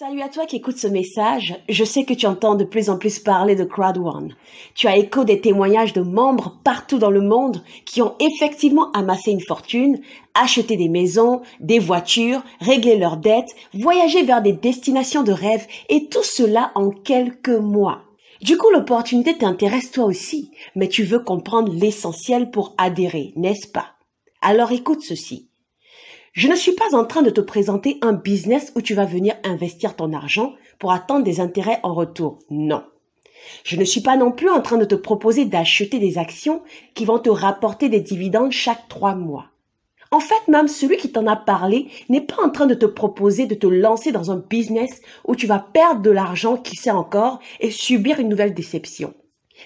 Salut à toi qui écoutes ce message. Je sais que tu entends de plus en plus parler de Crowd1. Tu as écho des témoignages de membres partout dans le monde qui ont effectivement amassé une fortune, acheté des maisons, des voitures, réglé leurs dettes, voyagé vers des destinations de rêve et tout cela en quelques mois. Du coup, l'opportunité t'intéresse toi aussi, mais tu veux comprendre l'essentiel pour adhérer, n'est-ce pas? Alors écoute ceci. Je ne suis pas en train de te présenter un business où tu vas venir investir ton argent pour attendre des intérêts en retour. Non. Je ne suis pas non plus en train de te proposer d'acheter des actions qui vont te rapporter des dividendes chaque 3 mois. En fait, même celui qui t'en a parlé n'est pas en train de te proposer de te lancer dans un business où tu vas perdre de l'argent, qui sait encore, et subir une nouvelle déception.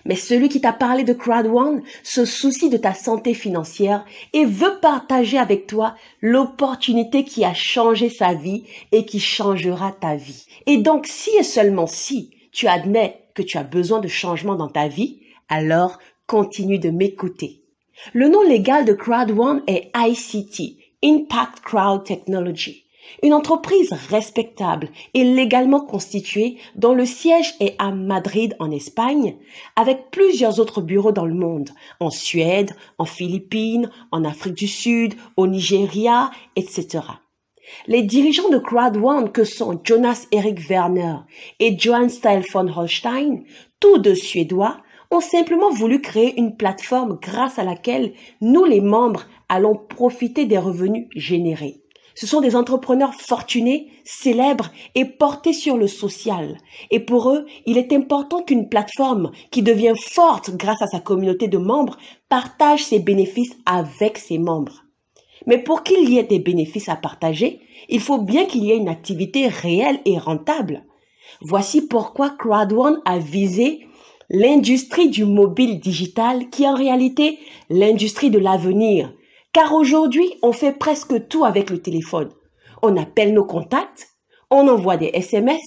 Mais celui qui t'a parlé de Crowd1 se soucie de ta santé financière et veut partager avec toi l'opportunité qui a changé sa vie et qui changera ta vie. Et donc, si et seulement si tu admets que tu as besoin de changement dans ta vie, alors continue de m'écouter. Le nom légal de Crowd1 est ICT, Impact Crowd Technology. Une entreprise respectable et légalement constituée dont le siège est à Madrid en Espagne, avec plusieurs autres bureaux dans le monde, en Suède, en Philippines, en Afrique du Sud, au Nigeria, etc. Les dirigeants de Crowd1 que sont Jonas Erik Werner et Johan Style von Holstein, tous deux Suédois, ont simplement voulu créer une plateforme grâce à laquelle nous les membres allons profiter des revenus générés. Ce sont des entrepreneurs fortunés, célèbres et portés sur le social. Et pour eux, il est important qu'une plateforme qui devient forte grâce à sa communauté de membres partage ses bénéfices avec ses membres. Mais pour qu'il y ait des bénéfices à partager, il faut bien qu'il y ait une activité réelle et rentable. Voici pourquoi Crowd1 a visé l'industrie du mobile digital qui est en réalité l'industrie de l'avenir. Car aujourd'hui, on fait presque tout avec le téléphone. On appelle nos contacts, on envoie des SMS,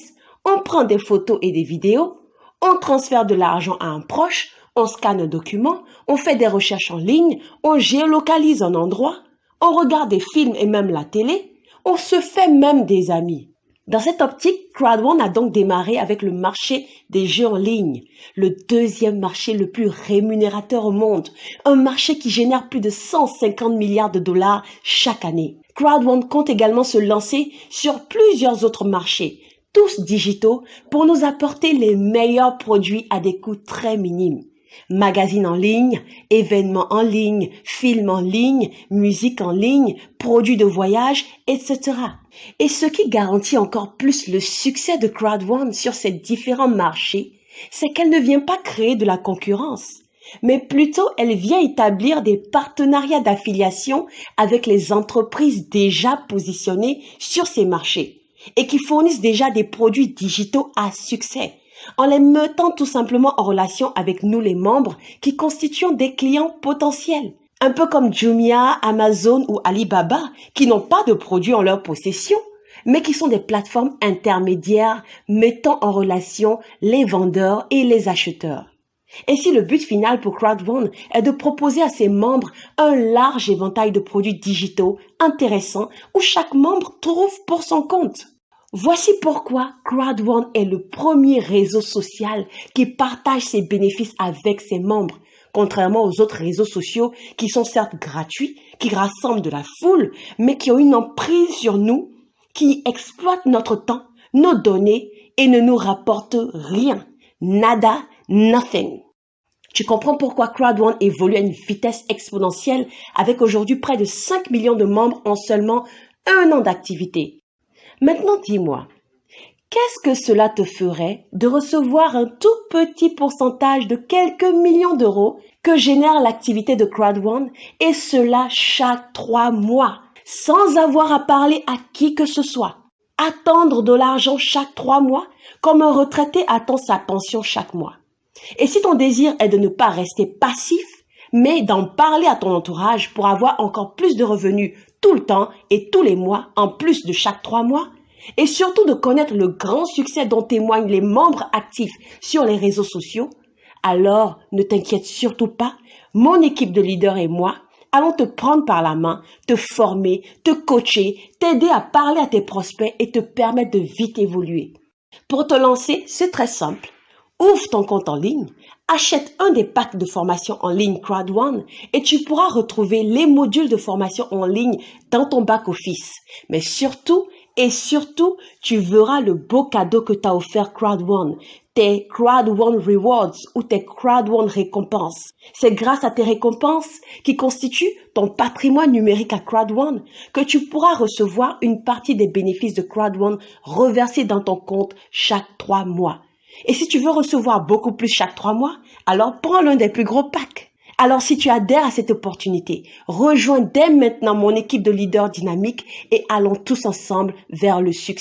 on prend des photos et des vidéos, on transfère de l'argent à un proche, on scanne un document, on fait des recherches en ligne, on géolocalise un endroit, on regarde des films et même la télé, on se fait même des amis. Dans cette optique, Crowd1 a donc démarré avec le marché des jeux en ligne, le deuxième marché le plus rémunérateur au monde, un marché qui génère plus de 150 milliards de dollars chaque année. Crowd1 compte également se lancer sur plusieurs autres marchés, tous digitaux, pour nous apporter les meilleurs produits à des coûts très minimes. Magazines en ligne, événements en ligne, films en ligne, musique en ligne, produits de voyage, etc. Et ce qui garantit encore plus le succès de Crowd1 sur ces différents marchés, c'est qu'elle ne vient pas créer de la concurrence, mais plutôt elle vient établir des partenariats d'affiliation avec les entreprises déjà positionnées sur ces marchés et qui fournissent déjà des produits digitaux à succès, en les mettant tout simplement en relation avec nous les membres qui constituons des clients potentiels. Un peu comme Jumia, Amazon ou Alibaba qui n'ont pas de produits en leur possession, mais qui sont des plateformes intermédiaires mettant en relation les vendeurs et les acheteurs. Ainsi, le but final pour Crowd1 est de proposer à ses membres un large éventail de produits digitaux intéressants où chaque membre trouve pour son compte. Voici pourquoi Crowd1 est le premier réseau social qui partage ses bénéfices avec ses membres, contrairement aux autres réseaux sociaux qui sont certes gratuits, qui rassemblent de la foule, mais qui ont une emprise sur nous, qui exploitent notre temps, nos données et ne nous rapportent rien. Nada, nothing. Tu comprends pourquoi Crowd1 évolue à une vitesse exponentielle avec aujourd'hui près de 5 millions de membres en seulement 1 an d'activité. Maintenant, dis-moi, qu'est-ce que cela te ferait de recevoir un tout petit pourcentage de quelques millions d'euros que génère l'activité de Crowd1 et cela chaque 3 mois, sans avoir à parler à qui que ce soit? Attendre de l'argent chaque 3 mois comme un retraité attend sa pension chaque mois. Et si ton désir est de ne pas rester passif, mais d'en parler à ton entourage pour avoir encore plus de revenus tout le temps et tous les mois, en plus de chaque 3 mois, et surtout de connaître le grand succès dont témoignent les membres actifs sur les réseaux sociaux, alors ne t'inquiète surtout pas, mon équipe de leaders et moi allons te prendre par la main, te former, te coacher, t'aider à parler à tes prospects et te permettre de vite évoluer. Pour te lancer, c'est très simple. Ouvre ton compte en ligne, achète un des packs de formation en ligne CrowdOne et tu pourras retrouver les modules de formation en ligne dans ton back-office. Mais surtout, tu verras le beau cadeau que t'a offert CrowdOne, tes CrowdOne Rewards ou tes CrowdOne récompenses. C'est grâce à tes récompenses qui constituent ton patrimoine numérique à CrowdOne que tu pourras recevoir une partie des bénéfices de CrowdOne reversés dans ton compte chaque 3 mois. Et si tu veux recevoir beaucoup plus chaque 3 mois, alors prends l'un des plus gros packs. Alors si tu adhères à cette opportunité, rejoins dès maintenant mon équipe de leaders dynamiques et allons tous ensemble vers le succès.